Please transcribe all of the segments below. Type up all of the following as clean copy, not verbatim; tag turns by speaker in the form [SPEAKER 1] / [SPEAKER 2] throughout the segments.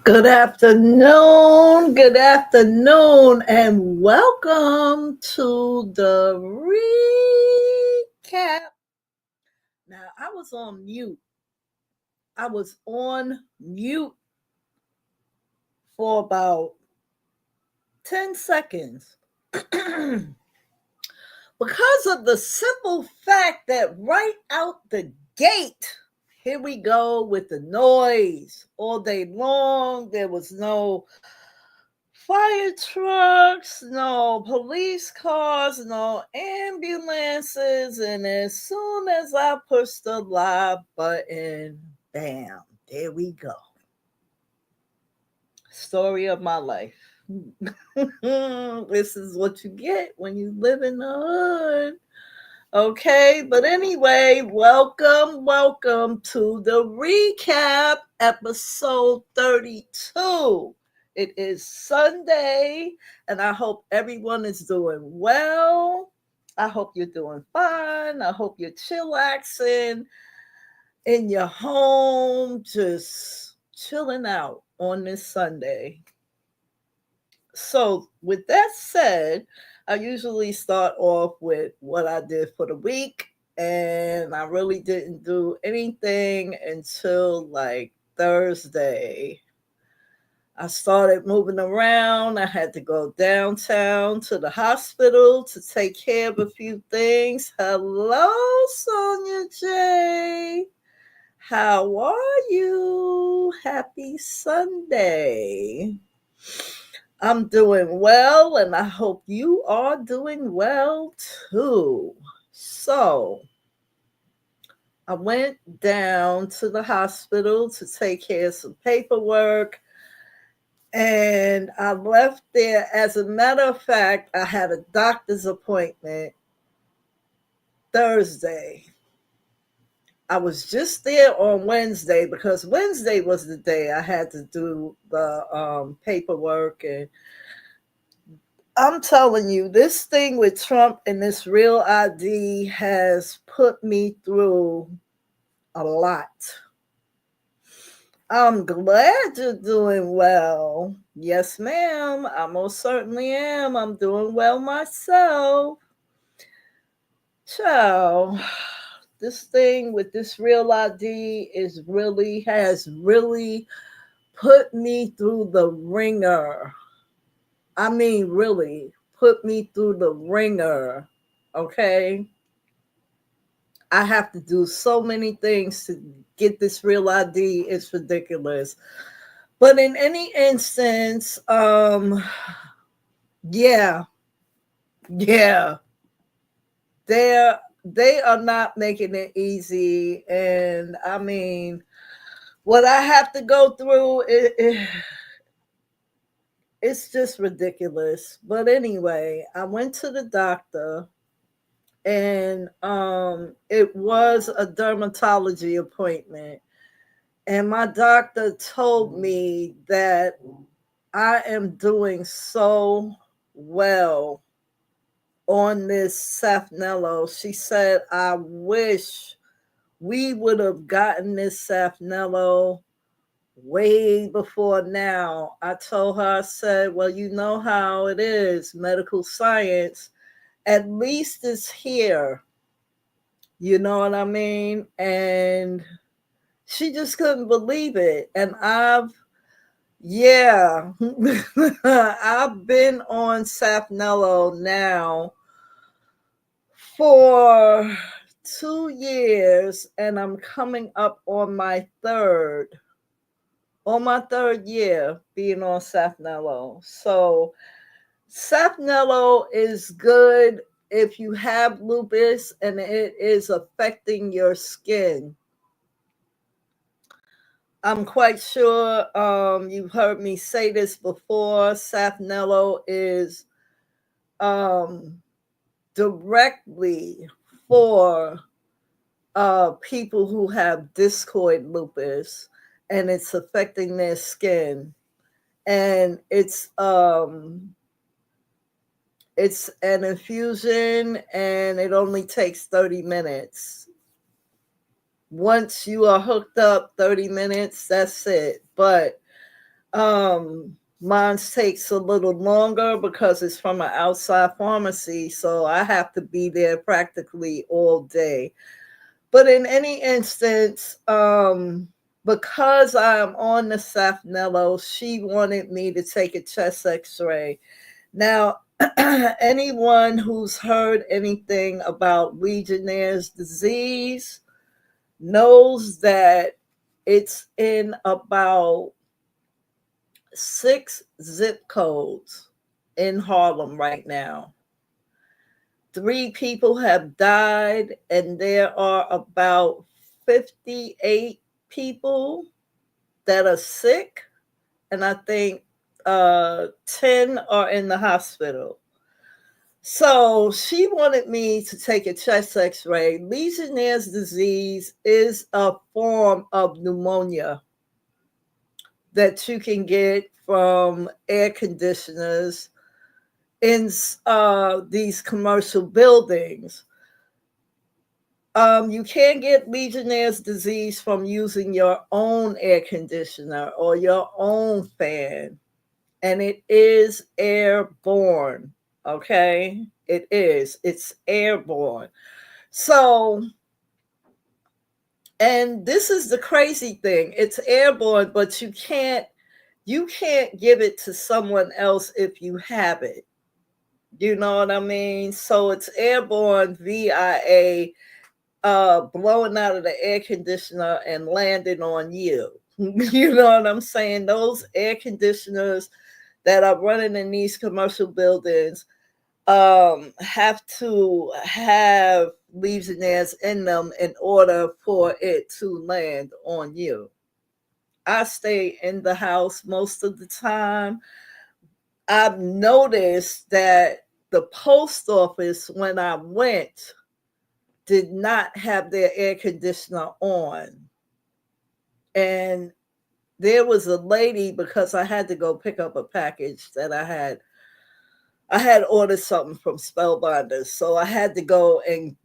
[SPEAKER 1] Good afternoon, and welcome to the recap. Now, I was on mute. I was on mute for about 10 seconds because of the simple fact that right out the gate, here we go with the noise all day long. There was no fire trucks, no police cars, no ambulances. And as soon as I push the live button, bam, there we go. Story of my life. This is what you get when you live in the hood. Okay, but anyway, welcome to the recap episode 32. It is Sunday, and I hope everyone is doing well. I hope you're doing fine. I hope you're chillaxing in your home, just chilling out on this Sunday. So, with that said, I usually start off with what I did for the week, and I really didn't do anything until like Thursday. I started moving around. I had to go downtown to the hospital to take care of a few things. Hello, Sonia J. How are you? Happy Sunday. I'm doing well, and I hope you are doing well too. So, I went down to the hospital to take care of some paperwork, and I left there. As a matter of fact, I had a doctor's appointment Thursday. I was just there on Wednesday because Wednesday was the day I had to do the paperwork. And I'm telling you, this thing with Trump and this real ID has put me through a lot. I'm glad you're doing well. Yes, ma'am. I most certainly am. I'm doing well myself. So, this thing with this real ID has really put me through the ringer. I mean, really put me through the ringer. Okay. I have to do so many things to get this real ID. It's ridiculous. But in any instance, yeah, yeah, they are not making it easy. And I mean, what I have to go through, it's just ridiculous. But anyway, I went to the doctor, and it was a dermatology appointment, and my doctor told me that I am doing so well on this Safnello. She said, I wish we would have gotten this Safnello way before now. I told her, I said, well, you know how it is, medical science, at least it's here. You know what I mean? And she just couldn't believe it. And yeah, I've been on Safnello now for 2 years, and I'm coming up on my third year being on Safnello. So Safnello is good if you have lupus and it is affecting your skin. I'm quite sure you've heard me say this before. Safnello is directly for people who have discoid lupus, and it's affecting their skin. And it's an infusion, and it only takes 30 minutes. Once you are hooked up, 30 minutes, that's it. But Mine takes a little longer because it's from an outside pharmacy, so I have to be there practically all day. But in any instance, because I'm on the Safnello, she wanted me to take a chest x-ray. Now, anyone who's heard anything about Legionnaire's disease knows that it's in about 6 zip codes in Harlem right now. 3 people have died, and there are about 58 people that are sick, and I think 10 are in the hospital. So she wanted me to take a chest x ray. Legionnaire's disease is a form of pneumonia that you can get from air conditioners in these commercial buildings. You can get Legionnaire's disease from using your own air conditioner or your own fan, and it is airborne. Okay, it is. It's airborne. So, and this is the crazy thing. It's airborne, but you can't give it to someone else if you have it. You know what I mean? So it's airborne via blowing out of the air conditioner and landing on you. You know what I'm saying? Those air conditioners that are running in these commercial buildings have to have Legionnaires in them in order for it to land on you. I stay in the house most of the time. I've noticed that the post office, when I went, did not have their air conditioner on. And there was a lady, because I had to go pick up a package that I had ordered something from Spellbinders. So I had to go and,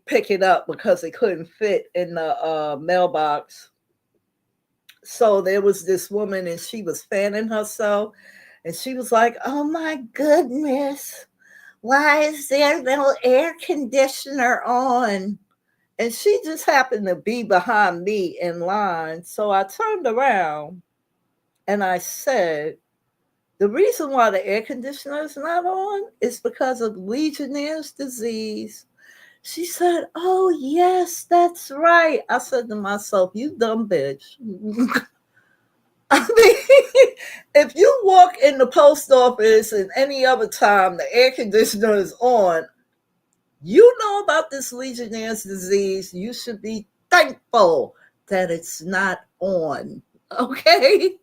[SPEAKER 1] pick it up because it couldn't fit in the mailbox. So there was this woman, and she was fanning herself, and she was like, "Oh my goodness, why is there no air conditioner on?" And she just happened to be behind me in line. So I turned around and I said, "The reason why the air conditioner is not on is because of Legionnaire's disease." She said, "Oh, yes, that's right." I said to myself, "You dumb bitch." I mean, if you walk in the post office and any other time the air conditioner is on, you know about this Legionnaire's disease. You should be thankful that it's not on. Okay?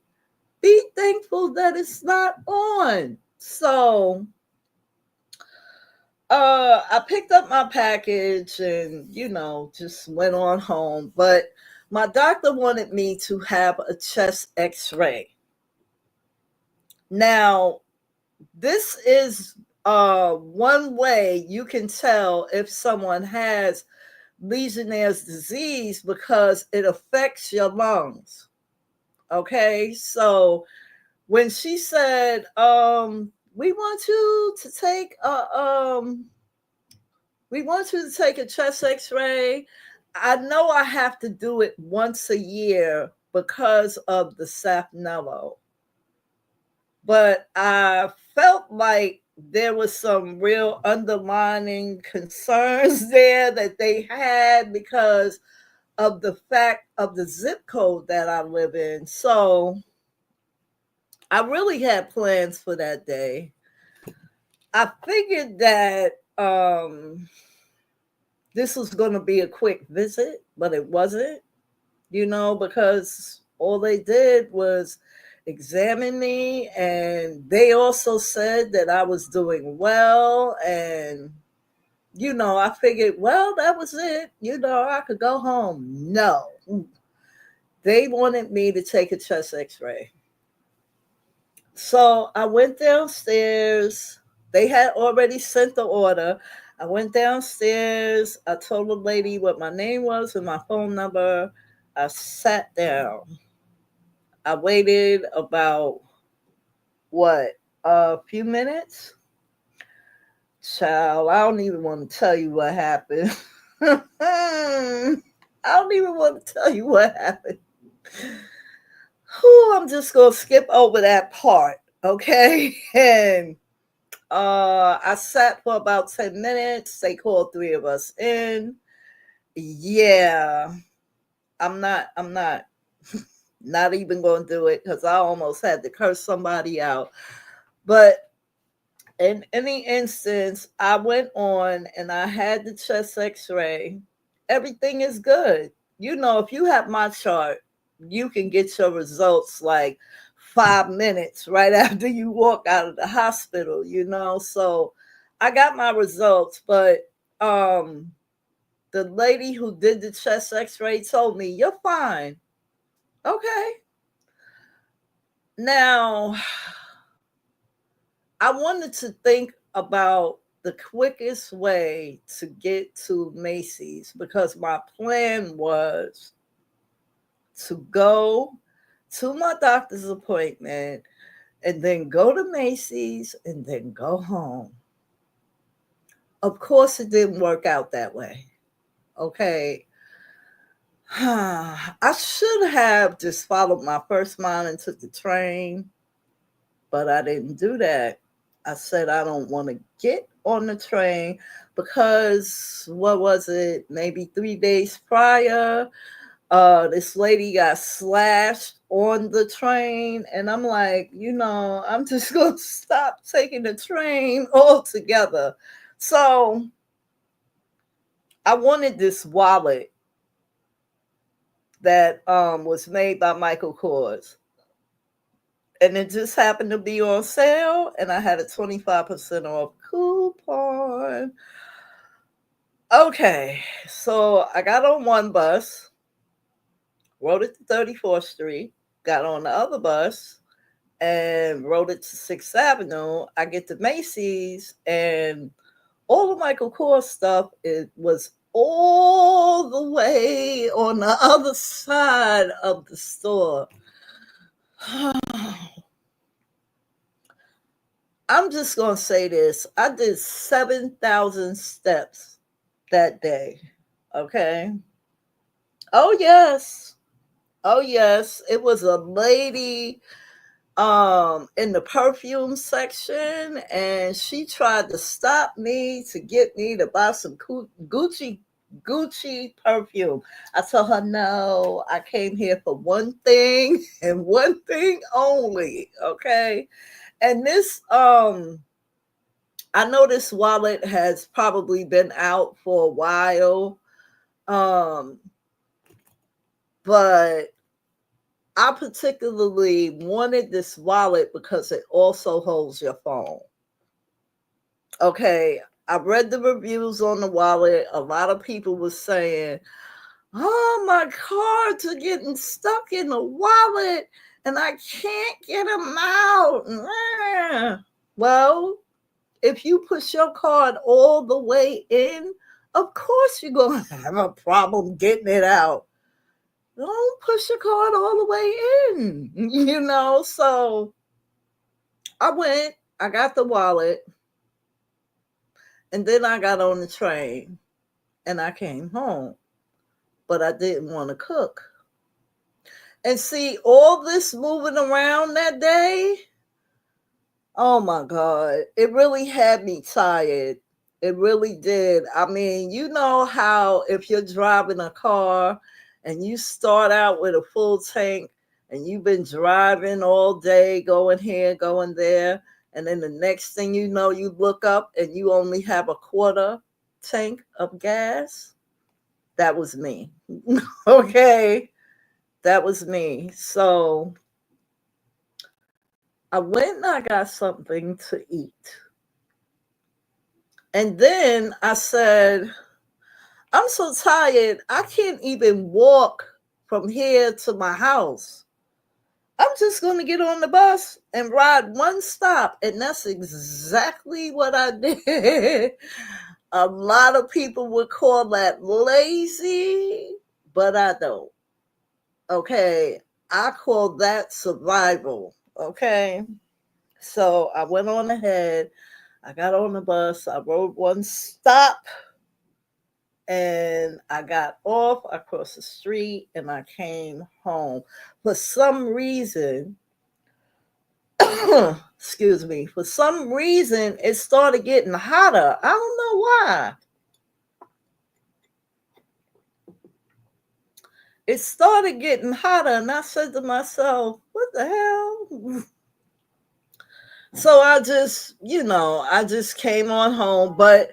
[SPEAKER 1] Be thankful that it's not on. So, I picked up my package and, just went on home. But my doctor wanted me to have a chest x ray. Now, this is one way you can tell if someone has Legionnaire's disease because it affects your lungs. Okay, so when she said, "We want you to take a chest X-ray," I know I have to do it once a year because of the saphnelo, but I felt like there was some real underlining concerns there that they had because of the fact of the zip code that I live in. So I really had plans for that day. I figured that this was going to be a quick visit, but it wasn't, because all they did was examine me, and they also said that I was doing well. And, I figured, well, that was it. I could go home. No, they wanted me to take a chest x ray. So I went downstairs. They had already sent the order. I went downstairs. I told the lady what my name was and my phone number. I sat down. I waited about a few minutes. Child, I don't even want to tell you what happened. I don't even want to tell you what happened. Whew, I'm just gonna skip over that part, okay? And I sat for about 10 minutes. They called three of us in. Yeah, I'm not not even gonna do it because I almost had to curse somebody out. But in any instance, I went on and I had the chest x-ray. Everything is good. You know, if you have my chart, you can get your results like 5 minutes right after you walk out of the hospital, you know. So I got my results, but um the lady who did the chest x-ray told me, "You're fine." Okay. Now I wanted to think about the quickest way to get to Macy's because my plan was to go to my doctor's appointment and then go to Macy's and then go home. Of course, it didn't work out that way. Okay. I should have just followed my first mind and took the train, but I didn't do that. I said I don't want to get on the train because what was it? Maybe 3 days prior, this lady got slashed on the train, and I'm like, I'm just gonna stop taking the train altogether. So I wanted this wallet that was made by Michael Kors. And it just happened to be on sale, and I had a 25% off coupon. Okay, so I got on one bus, rode it to 34th Street, got on the other bus, and rode it to 6th Avenue. I get to Macy's, and all the Michael Kors stuff, it was all the way on the other side of the store. I'm just going to say this. I did 7,000 steps that day. Okay. Oh, yes. Oh, yes. It was a lady in the perfume section, and she tried to stop me to get me to buy some Gucci perfume. I told her, no, I came here for one thing and one thing only. Okay. And this I know this wallet has probably been out for a while, um, but I particularly wanted this wallet because it also holds your phone. Okay, I read the reviews on the wallet. A lot of people were saying, "Oh, my cards are getting stuck in the wallet and I can't get them out." Well, if you push your card all the way in, of course you're going to have a problem getting it out. Don't push your card all the way in, So I went, I got the wallet, and then I got on the train and I came home, but I didn't want to cook. And see, all this moving around that day, oh my God, it really had me tired. It really did. I mean, you know how if you're driving a car and you start out with a full tank and you've been driving all day, going here, going there, and then the next thing you know, you look up and you only have a quarter tank of gas? That was me. Okay, that was me. So I went and I got something to eat. And then I said, I'm so tired, I can't even walk from here to my house. I'm just going to get on the bus and ride one stop. And that's exactly what I did. A lot of people would call that lazy, but I don't. Okay. I call that survival. Okay. So I went on ahead. I got on the bus. I rode one stop and I got off. I crossed the street and I came home. For some reason, excuse me, for some reason, it started getting hotter. I don't know why. It started getting hotter, and I said to myself, what the hell? So I just came on home, but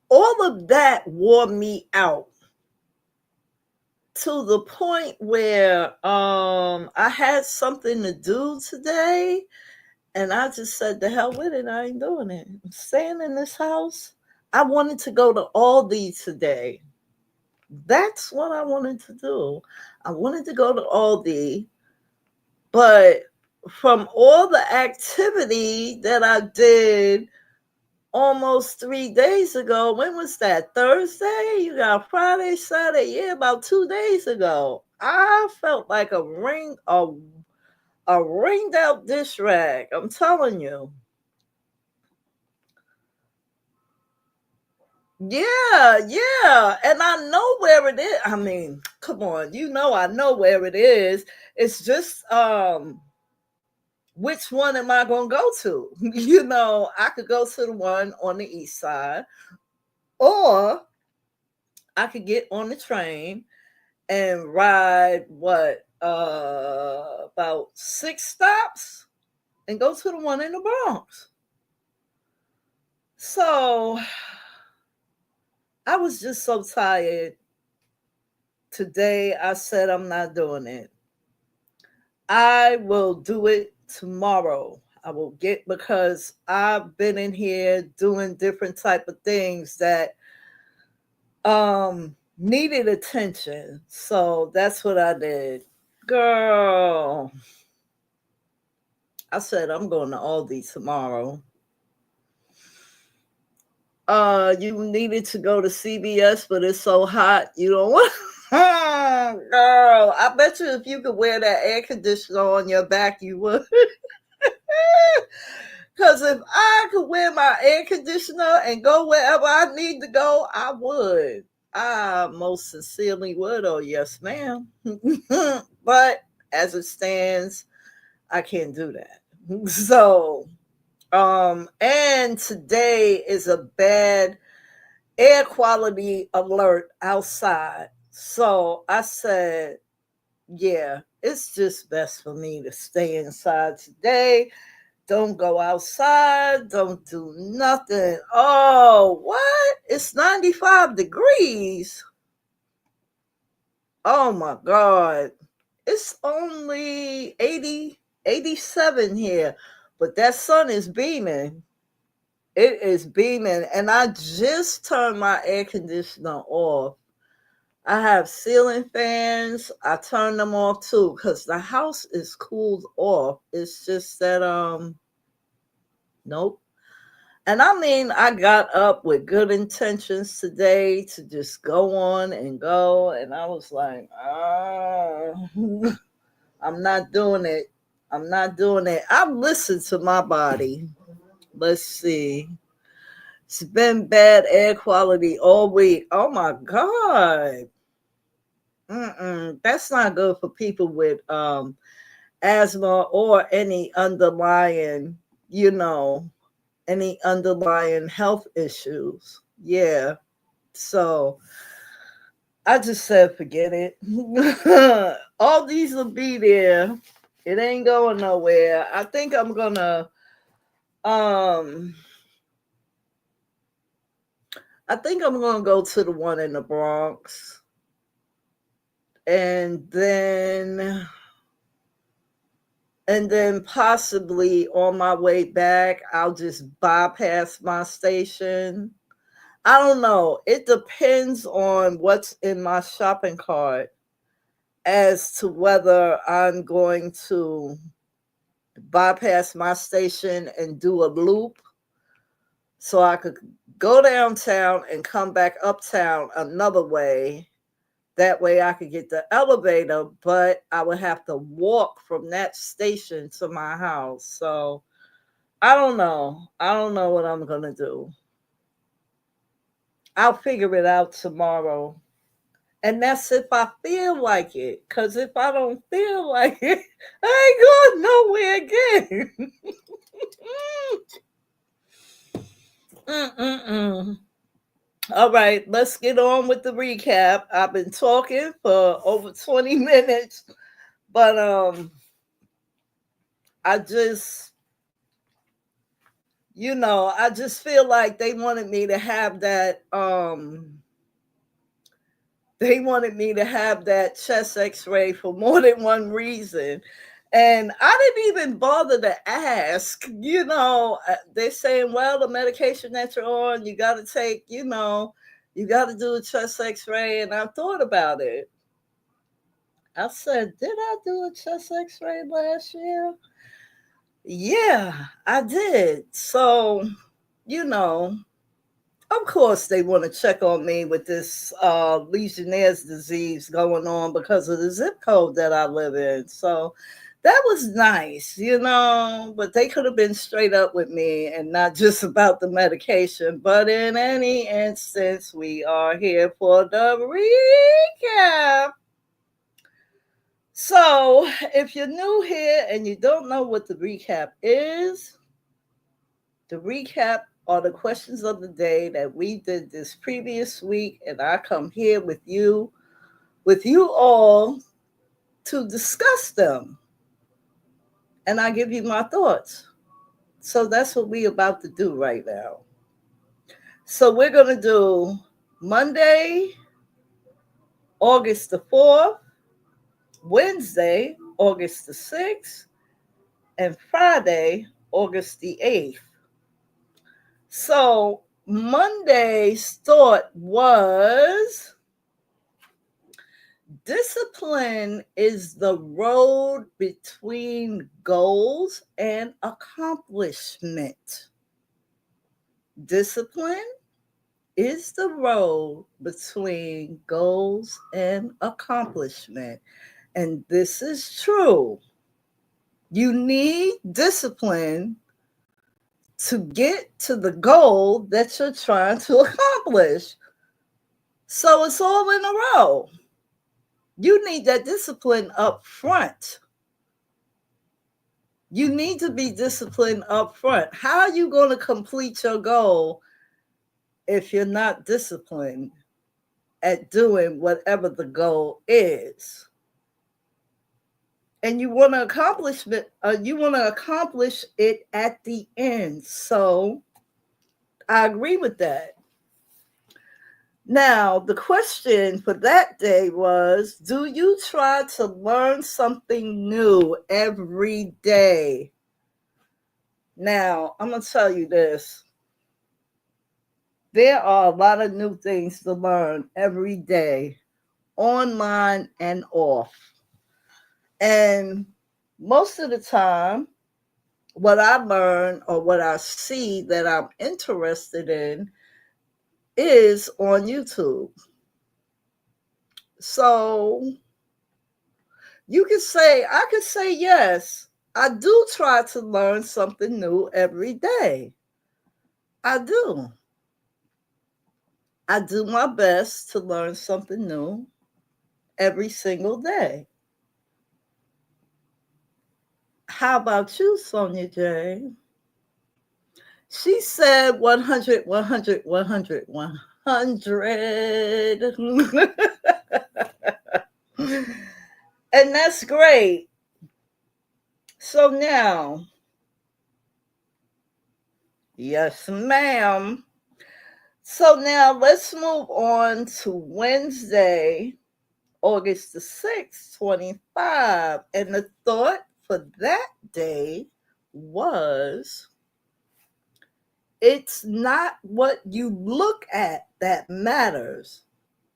[SPEAKER 1] all of that wore me out to the point where I had something to do today, and I just said, the hell with it, I ain't doing it. I'm staying in this house. I wanted to go to Aldi today. That's what I wanted to do. I wanted to go to Aldi, but from all the activity that I did almost 3 days ago, when was that? Thursday? You got Friday, Saturday, yeah, about 2 days ago. I felt like a ringed out dish rag. I'm telling you. Yeah, yeah. And I know where it is. I mean, come on, I know where it is. It's just which one am I gonna go to? I could go to the one on the east side, or I could get on the train and ride about 6 stops and go to the one in the Bronx. So I was just so tired. Today I said I'm not doing it. I will do it tomorrow. I will get, because I've been in here doing different type of things that needed attention. So that's what I did. Girl, I said I'm going to Aldi tomorrow. You needed to go to CBS, but it's so hot you don't want. Girl, I bet you if you could wear that air conditioner on your back, you would. Because if I could wear my air conditioner and go wherever I need to go, I would. I most sincerely would. Oh, yes, ma'am. But as it stands, I can't do that. So, and today is a bad air quality alert outside. So I said, yeah, it's just best for me to stay inside today. Don't go outside. Don't do nothing. Oh, what? It's 95 degrees. Oh my God. It's only 80, 87 here, but that sun is beaming. It is beaming. And I just turned my air conditioner off. I have ceiling fans. I turn them off too because the house is cooled off. It's just that nope. And I mean, I got up with good intentions today to just go on and go. And I was like, I'm not doing it. I'm not doing it. I've listened to my body. Let's see. It's been bad air quality all week. Oh my God. That's not good for people with asthma or you know, any underlying health issues. Yeah. So I just said, forget it. All these will be there. It ain't going nowhere. Um I think I'm gonna go to the one in the Bronx. And then possibly on my way back, I'll just bypass my station. I don't know. It depends on what's in my shopping cart as to whether I'm going to bypass my station and do a loop so I could go downtown and come back uptown another way, That way I could get the elevator, but I would have to walk from that station to my house. So I don't know. I don't know what I'm going to do. I'll figure it out tomorrow. And that's if I feel like it. Because if I don't feel like it, I ain't going nowhere again. Mm-mm-mm. All right, let's get on with the recap. I've been talking for over 20 minutes, but I just, I just feel like they wanted me to have that chest x-ray for more than one reason. And I didn't even bother to ask. They're saying, well, the medication that you're on, you got to take, you got to do a chest x-ray. And I thought about it. I said, did I do a chest x-ray last year? Yeah, I did. So, you know, of course they want to check on me with this Legionnaire's disease going on because of the zip code that I live in. So that was nice, but they could have been straight up with me and not just about the medication. But in any instance, we are here for the recap. So, if you're new here and you don't know what the recap is, the recap are the questions of the day that we did this previous week, and I come here with you all to discuss them. And I give you my thoughts. So that's what we're about to do right now. So we're going to do Monday, August the 4th, Wednesday, August the 6th, and Friday, August the 8th. So Monday's thought was discipline is the road between goals and accomplishment. Discipline is the road between goals and accomplishment. And this is true. You need discipline to get to the goal that you're trying to accomplish. So it's all in a row. You need that discipline up front. You need to be disciplined up front. How are you going to complete your goal if you're not disciplined at doing whatever the goal is? And you want to accomplish it at the end. So I agree with that. Now, the question for that day was, do you try to learn something new every day? Now, I'm going to tell you this. There are a lot of new things to learn every day, online and off. And most of the time, what I learn or what I see that I'm interested in is on YouTube. So I could say, yes, I do try to learn something new every day. I do. I do my best to learn something new every single day. How about you, Sonia J? She said 100, 100, 100, 100. And that's great. So now, yes, ma'am. So now let's move on to Wednesday, August the 6th, 25. And the thought for that day was, it's not what you look at that matters.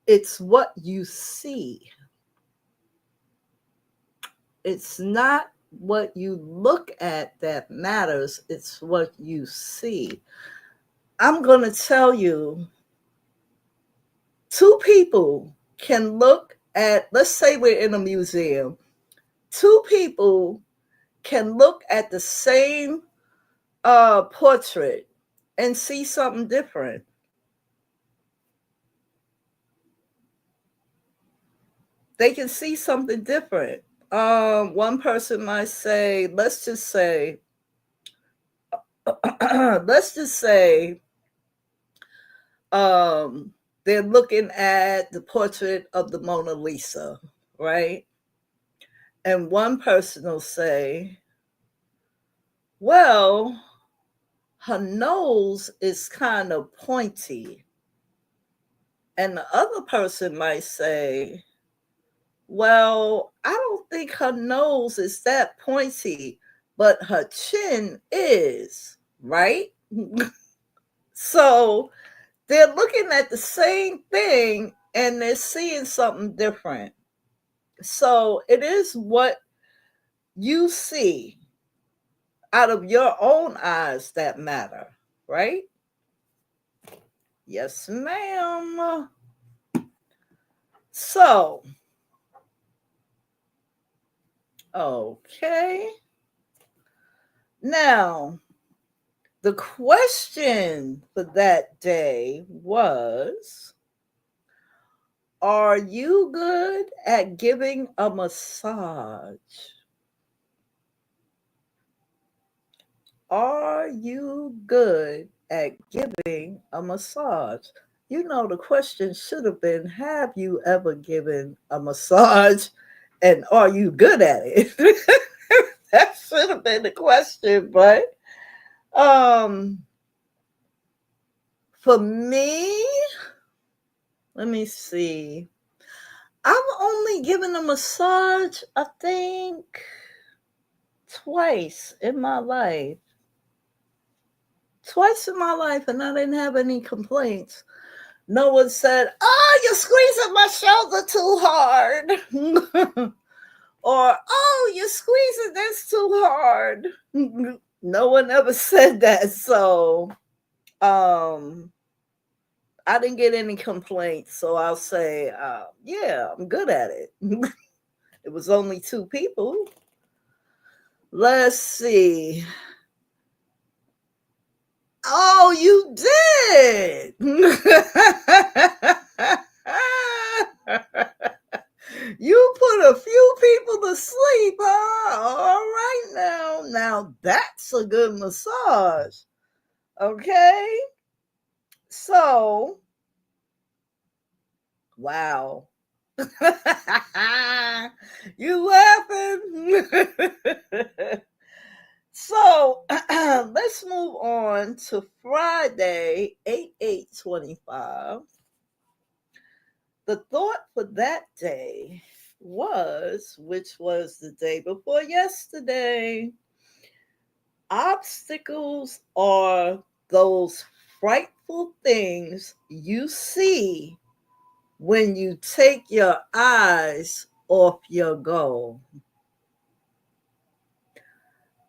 [SPEAKER 1] It's what you see. It's not what you look at that matters. It's what you see. I'm going to tell you, two people can look at, let's say we're in a museum, two people can look at the same portrait and see something different. They can see something different. One person might say, let's just say, let's just say, um, they're looking at the portrait of the Mona Lisa, right? And one person will say, well, her nose is kind of pointy. And the other person might say, well, I don't think her nose is that pointy, but her chin is, right? So they're looking at the same thing and they're seeing something different. So it is what you see out of your own eyes that matter, right? Yes, ma'am. So, okay. Now, the question for that day was, are you good at giving a massage? Are you good at giving a massage? You know, the question should have been, have you ever given a massage and are you good at it? That should have been the question, but um for me, let me see. I've only given a massage, I think, twice in my life. Twice in my life, and I didn't have any complaints. No one said, oh, you're squeezing my shoulder too hard. Or, oh, you're squeezing this too hard. No one ever said that. So I didn't get any complaints. So I'll say, yeah, I'm good at it. It was only two people. Let's see. Oh, you did. You put a few people to sleep, huh? All right now. Now that's a good massage. Okay. So, wow. You laughing? So let's move on to Friday, 8/8/25. The thought for that day was, which was the day before yesterday, obstacles are those frightful things you see when you take your eyes off your goal.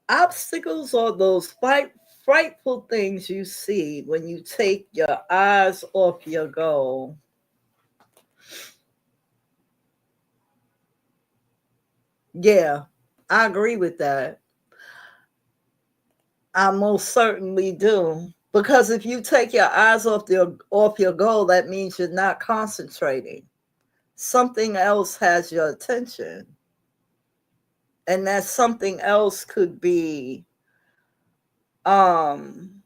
[SPEAKER 1] Obstacles are those frightful things you see when you take your eyes off your goal. Yeah, I agree with that. I most certainly do. Because if you take your eyes off your goal, that means you're not concentrating. Something else has your attention. And that something else could be um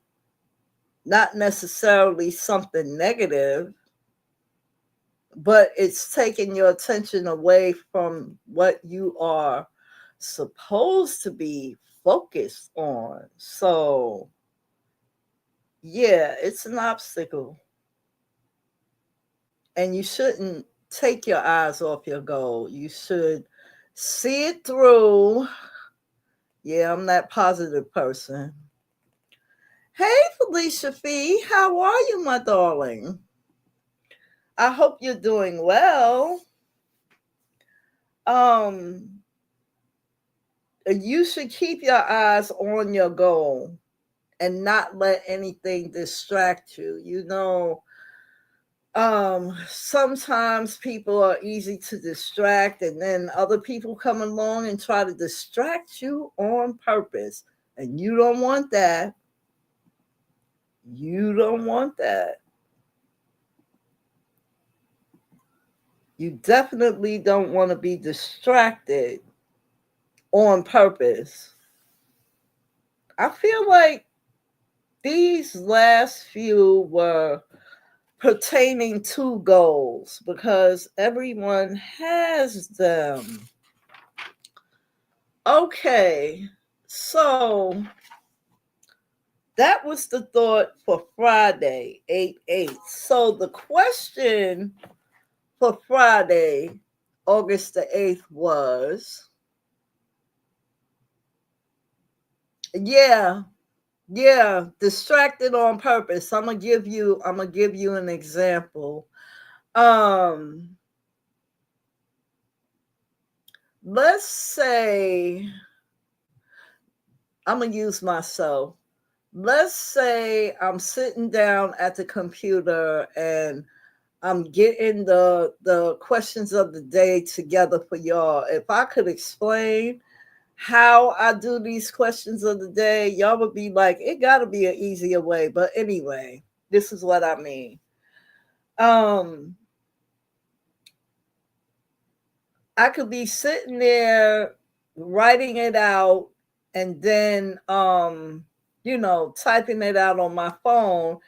[SPEAKER 1] not necessarily something negative, but it's taking your attention away from what you are supposed to be focused on. So, yeah, it's an obstacle. And you shouldn't take your eyes off your goal. You should see it through. Yeah, I'm that positive person. Hey, Felicia Fee, how are you, my darling? I hope you're doing well. Um, you should keep your eyes on your goal and not let anything distract you. You know, Sometimes people are easy to distract, and then other people come along and try to distract you on purpose. And you don't want that. You don't want that. You definitely don't want to be distracted on purpose. I feel like these last few were pertaining to goals because everyone has them. Okay, so that was the thought for Friday, 8/8. So the question for Friday, August the 8th was, yeah, yeah, distracted on purpose. I'm gonna give you an example. Um, let's say I'm gonna use myself. Let's say I'm sitting down at the computer and I'm getting the questions of the day together for y'all. If I could explain how I do these questions of the day, y'all would be like, it got to be an easier way. But anyway, this is what I mean. Um, I could be sitting there writing it out and then typing it out on my phone,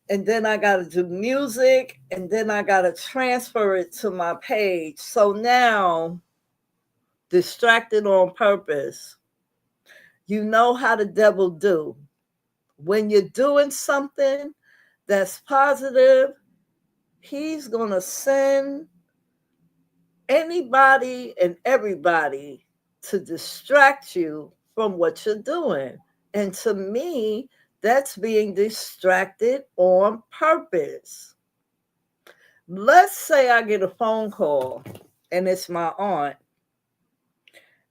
[SPEAKER 1] and then I got to do music, and then I got to transfer it to my page. So now, distracted on purpose, you know how the devil do. When you're doing something that's positive, he's going to send anybody and everybody to distract you from what you're doing. And to me, that's being distracted on purpose. Let's say I get a phone call and it's my aunt,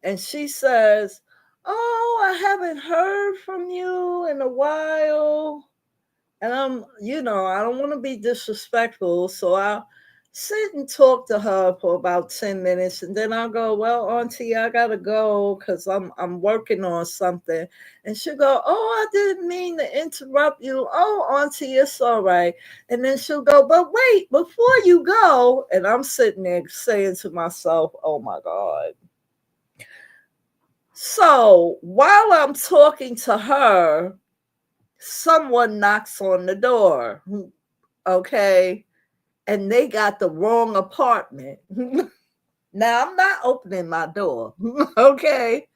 [SPEAKER 1] and she says, "Oh, I haven't heard from you in a while." And I don't want to be disrespectful. So I'll sit and talk to her for about 10 minutes. And then I'll go, "Well, Auntie, I got to go because I'm working on something." And she'll go, "Oh, I didn't mean to interrupt you. Oh, Auntie, it's all right." And then she'll go, "But wait, before you go." And I'm sitting there saying to myself, "Oh my God." So while I'm talking to her, someone knocks on the door. Okay. And they got the wrong apartment. Now I'm not opening my door. Okay.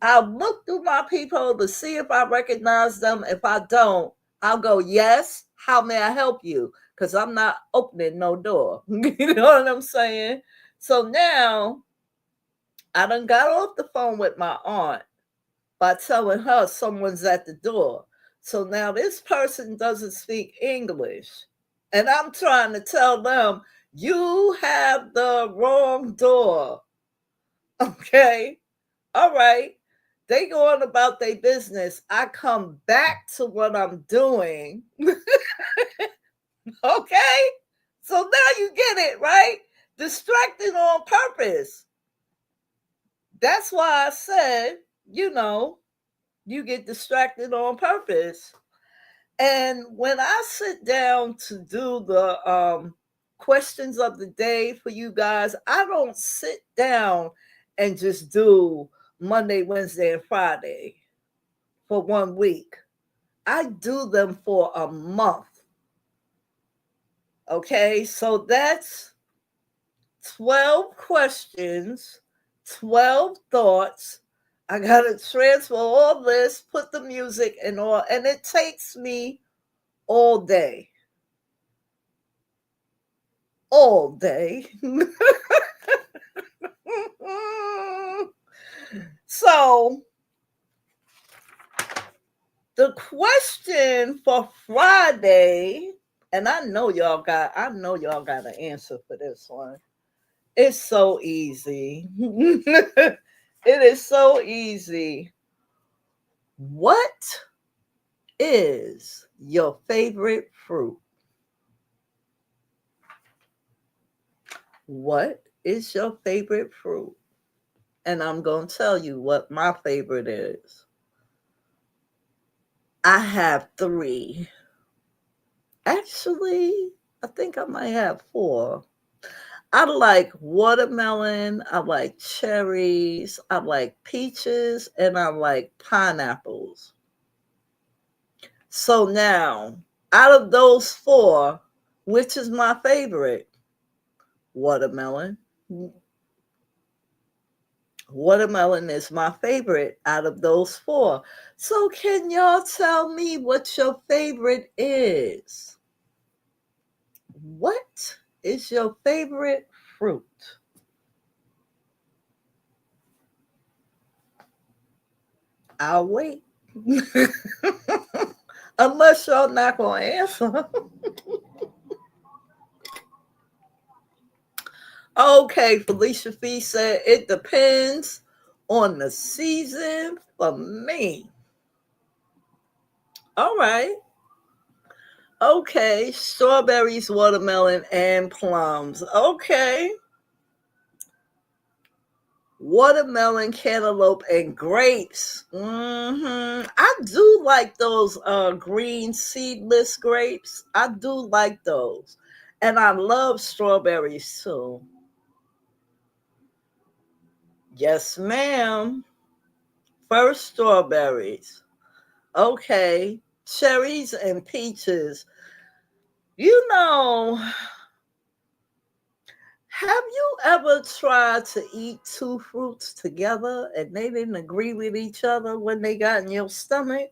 [SPEAKER 1] I'll look through my peephole to see if I recognize them. If I don't, I'll go, "Yes, how may I help you?" Because I'm not opening no door. You know what I'm saying? So now I done got off the phone with my aunt by telling her someone's at the door. So now this person doesn't speak English. And I'm trying to tell them, "You have the wrong door." Okay. All right. They go on about their business. I come back to what I'm doing. Okay. So now you get it, right? Distracted on purpose. That's why I said, you get distracted on purpose. And when I sit down to do the questions of the day for you guys, I don't sit down and just do Monday, Wednesday, and Friday for 1 week. I do them for a month. Okay, so that's 12 questions, 12 thoughts. I got to transfer all this, put the music and all, and it takes me all day. All day. So the question for Friday, and I know y'all got an answer for this one. It's so easy. It is so easy. What is your favorite fruit? What is your favorite fruit? And I'm going to tell you what my favorite is. I have three. Actually, I think I might have four. I like watermelon, I like cherries, I like peaches, and I like pineapples. So now, out of those four, which is my favorite? Watermelon. Watermelon is my favorite out of those four. So, can y'all tell me what your favorite is? What is your favorite fruit? I'll wait. Unless y'all not going to answer. Okay, Felicia Fee said it depends on the season for me. All right. Okay, strawberries, watermelon, and plums. Okay. Watermelon, cantaloupe, and grapes. I do like those green seedless grapes. I do like those. And I love strawberries too. Yes, ma'am. First, strawberries. Okay. Cherries and peaches. You know, have you ever tried to eat two fruits together and they didn't agree with each other when they got in your stomach?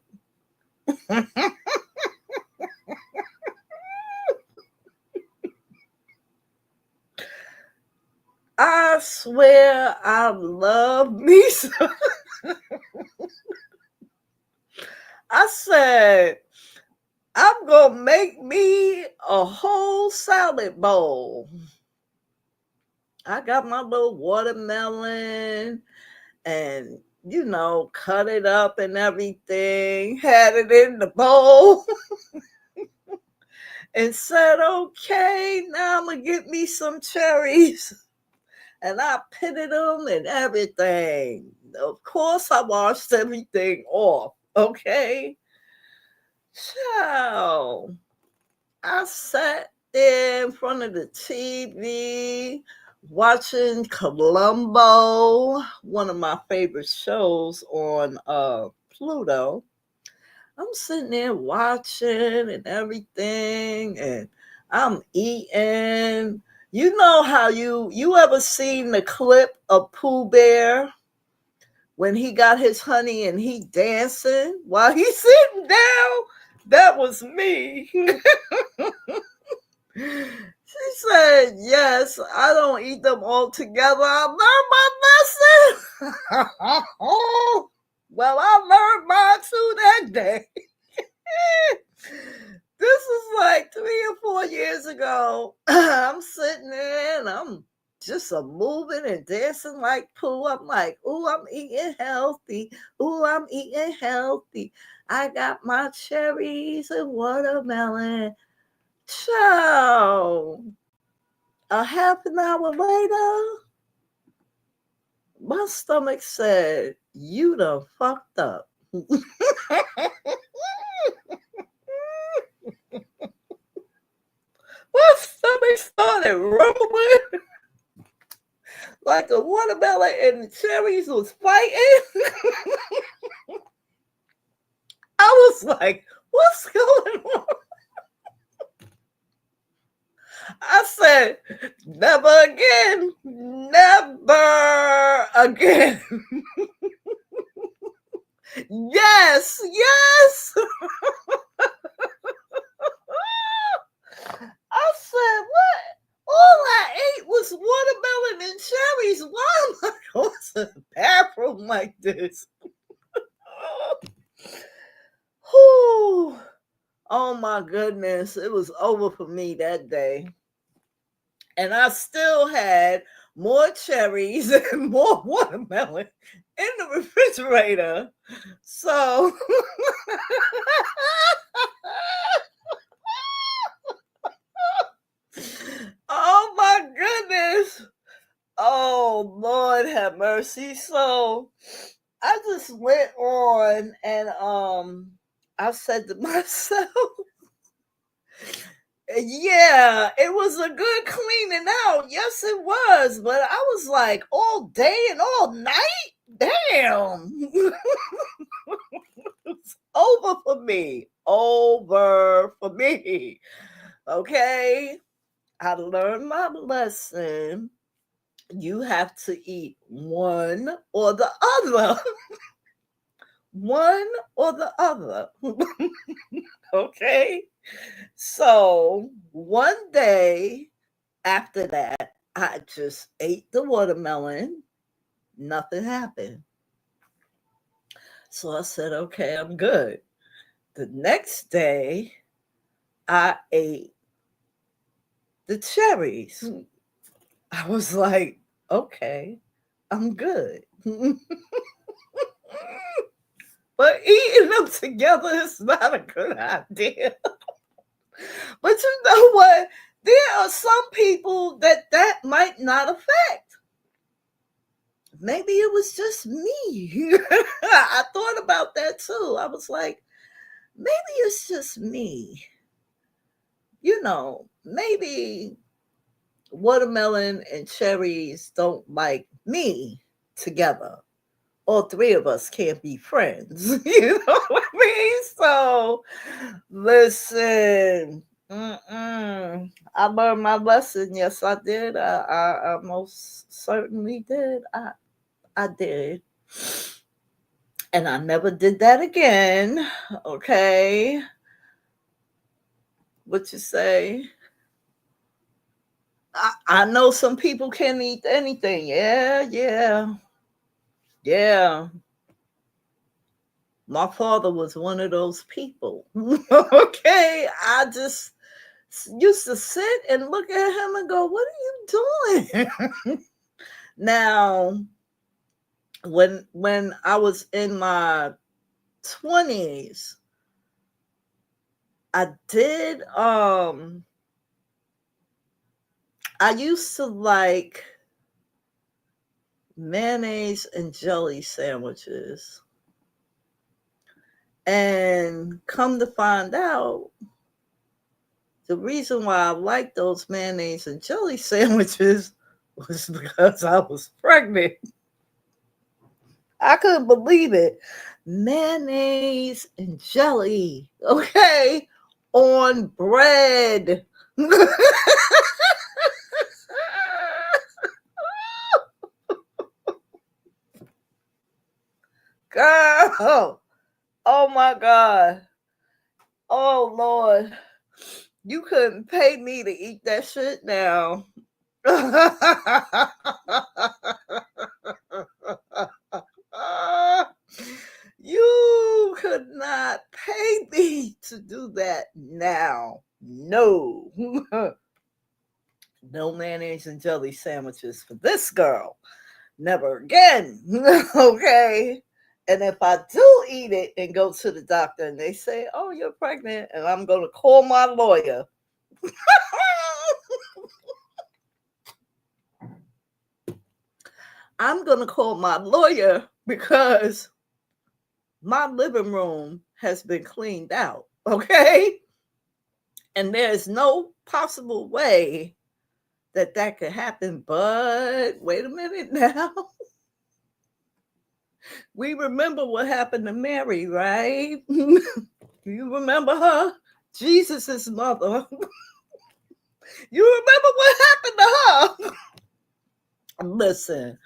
[SPEAKER 1] I swear I love me some. I said, I'm going to make me a whole salad bowl. I got my little watermelon and, cut it up and everything, had it in the bowl and said, okay, now I'm going to get me some cherries. And I pitted them and everything. Of course, I washed everything off, okay? So I sat there in front of the TV watching Columbo, one of my favorite shows on Pluto. I'm sitting there watching and everything, and I'm eating. You know how you ever seen the clip of Pooh Bear when he got his honey and he dancing while he's sitting down? That was me. She said, yes, I don't eat them all together. I learned my lesson. Well, I learned mine too that day. This is like 3 or 4 years ago. I'm sitting there and I'm just a moving and dancing like Pooh. I'm like, ooh, I'm eating healthy. Ooh, I'm eating healthy. I got my cherries and watermelon. Ciao. A half an hour later, my stomach said, you done fucked up. My stomach started rumbling like a watermelon and the cherries was fighting. I was like, what's going on? I said, never again. Never again. Yes, yes. I said, what? All I ate was watermelon and cherries. Why am I going to the bathroom like this? Whew. Oh my goodness. It was over for me that day. And I still had more cherries and more watermelon in the refrigerator. So oh my goodness. mercy. So I just went on and I said to myself, yeah, it was a good cleaning out. Yes, it was. But I was like, all day and all night? Damn. It's over for me. Over for me. Okay. I learned my lesson. You have to eat one or the other. One or the other. Okay. So one day after that, I just ate the watermelon. Nothing happened. So I said, okay, I'm good. The next day, I ate the cherries. I was like, okay, I'm good. But eating them together is not a good idea. But you know what? There are some people that might not affect. Maybe it was just me. I thought about that too. I was like, maybe it's just me. Maybe watermelon and cherries don't like me together. All three of us can't be friends. You know what I mean? So, listen. I learned my lesson. Yes, I did. I most certainly did. I did. And I never did that again. Okay. What you say? I know some people can't eat anything. Yeah. My father was one of those people. Okay. I just used to sit and look at him and go, what are you doing? Now, when I was in my 20s, I did I used to like mayonnaise and jelly sandwiches. And come to find out, the reason why I liked those mayonnaise and jelly sandwiches was because I was pregnant. I couldn't believe it. Mayonnaise and jelly, okay, on bread. Girl, oh my God. Oh Lord. You couldn't pay me to eat that shit now. You could not pay me to do that now. No. No mayonnaise and jelly sandwiches for this girl. Never again. Okay. And if I do eat it and go to the doctor and they say, oh, you're pregnant, and I'm going to call my lawyer. I'm going to call my lawyer because my living room has been cleaned out. Okay. And there's no possible way that could happen. But wait a minute now. We remember what happened to Mary, right? You remember her? Jesus' mother. You remember what happened to her? Listen,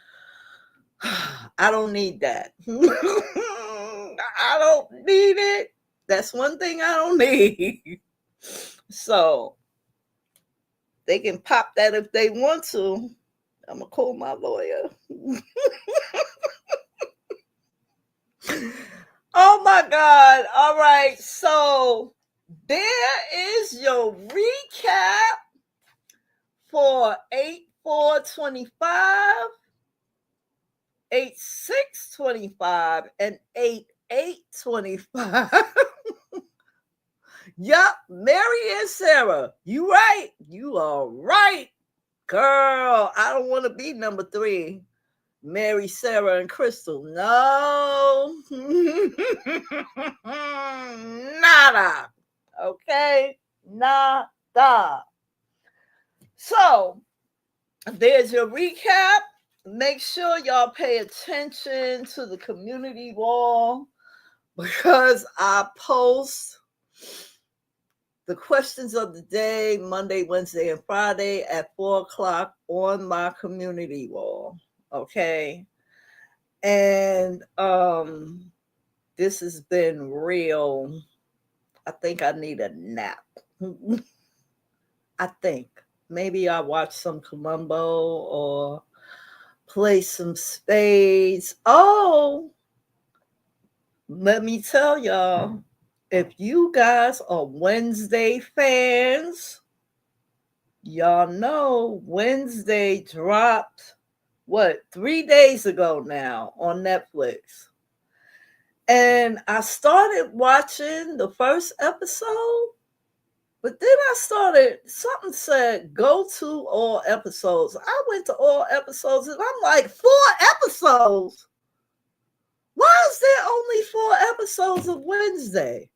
[SPEAKER 1] I don't need that. I don't need it. That's one thing I don't need. So they can pop that if they want to. I'm going to call my lawyer. Oh my God. All right. So there is your recap for 8/4/25, 8/6/25, and 8/8/25. Yup, Mary and Sarah. You are right. Girl, I don't want to be number 3. Mary, Sarah, and Crystal. No. Nada. Okay? Nada. So, there's your recap. Make sure y'all pay attention to the community wall because I post the questions of the day Monday, Wednesday, and Friday at 4:00 on my community wall. Okay. And this has been real. I think I need a nap. I think maybe I watch some Columbo or play some spades. Oh, let me tell y'all, if you guys are Wednesday fans, y'all know Wednesday dropped, 3 days ago now on Netflix. And I started watching the first episode, but then something said, go to all episodes. I went to all episodes and I'm like, 4 episodes? Why is there only 4 episodes of Wednesday?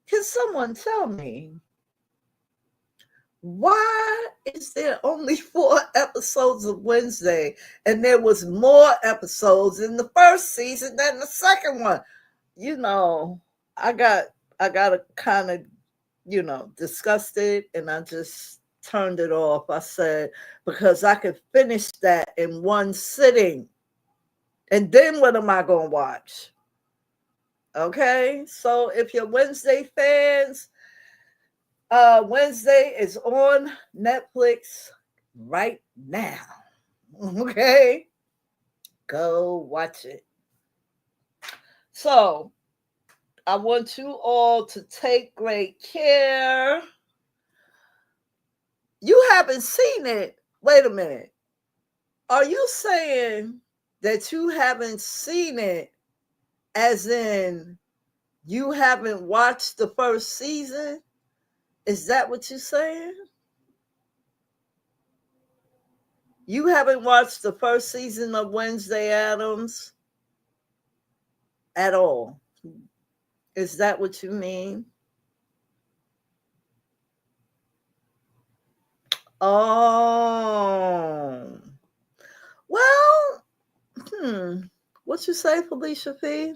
[SPEAKER 1] Can someone tell me? Why is there only 4 episodes of Wednesday? And there was more episodes in the first season than the second one. You know, I got to kind of, disgusted, and I just turned it off. I said, because I could finish that in one sitting. And then what am I going to watch? Okay, so if you're Wednesday fans, Wednesday is on Netflix right now. Okay, go watch it. So I want you all to take great care. You haven't seen it. Wait a minute. Are you saying that you haven't seen it as in you haven't watched the first season? Is that what you're saying? You haven't watched the first season of Wednesday Addams at all? Is that what you mean? Oh. Well, what you say, Felicia P?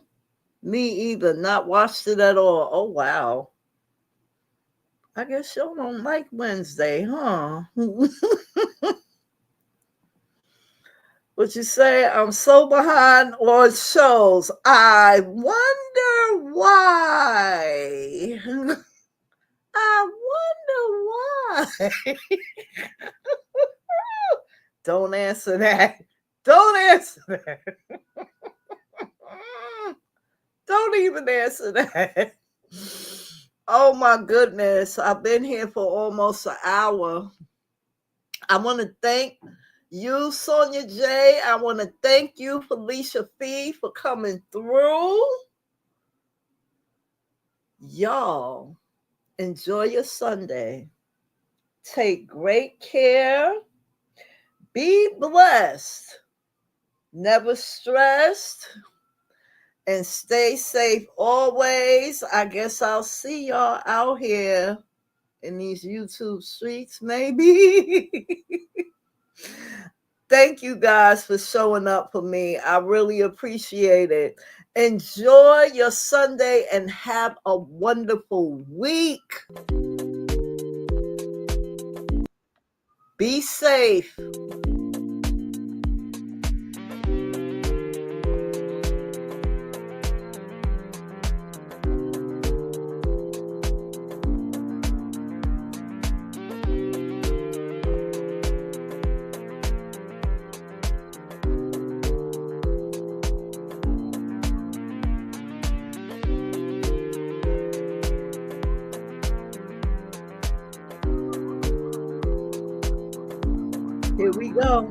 [SPEAKER 1] Me either. Not watched it at all. Oh, wow. I guess y'all don't like Wednesday, huh? What you say? I'm so behind on shows. I wonder why. I wonder why. Don't answer that. Don't answer that. Don't even answer that. Oh my goodness. I've been here for almost an hour. I want to thank you, Sonia J. I want to thank you, Felicia Fee, for coming through. Y'all, enjoy your Sunday. Take great care. Be blessed. Never stressed. And stay safe always. I guess I'll see y'all out here in these YouTube streets, maybe. Thank you guys for showing up for me. I really appreciate it. Enjoy your Sunday and have a wonderful week. Be safe. Here we go.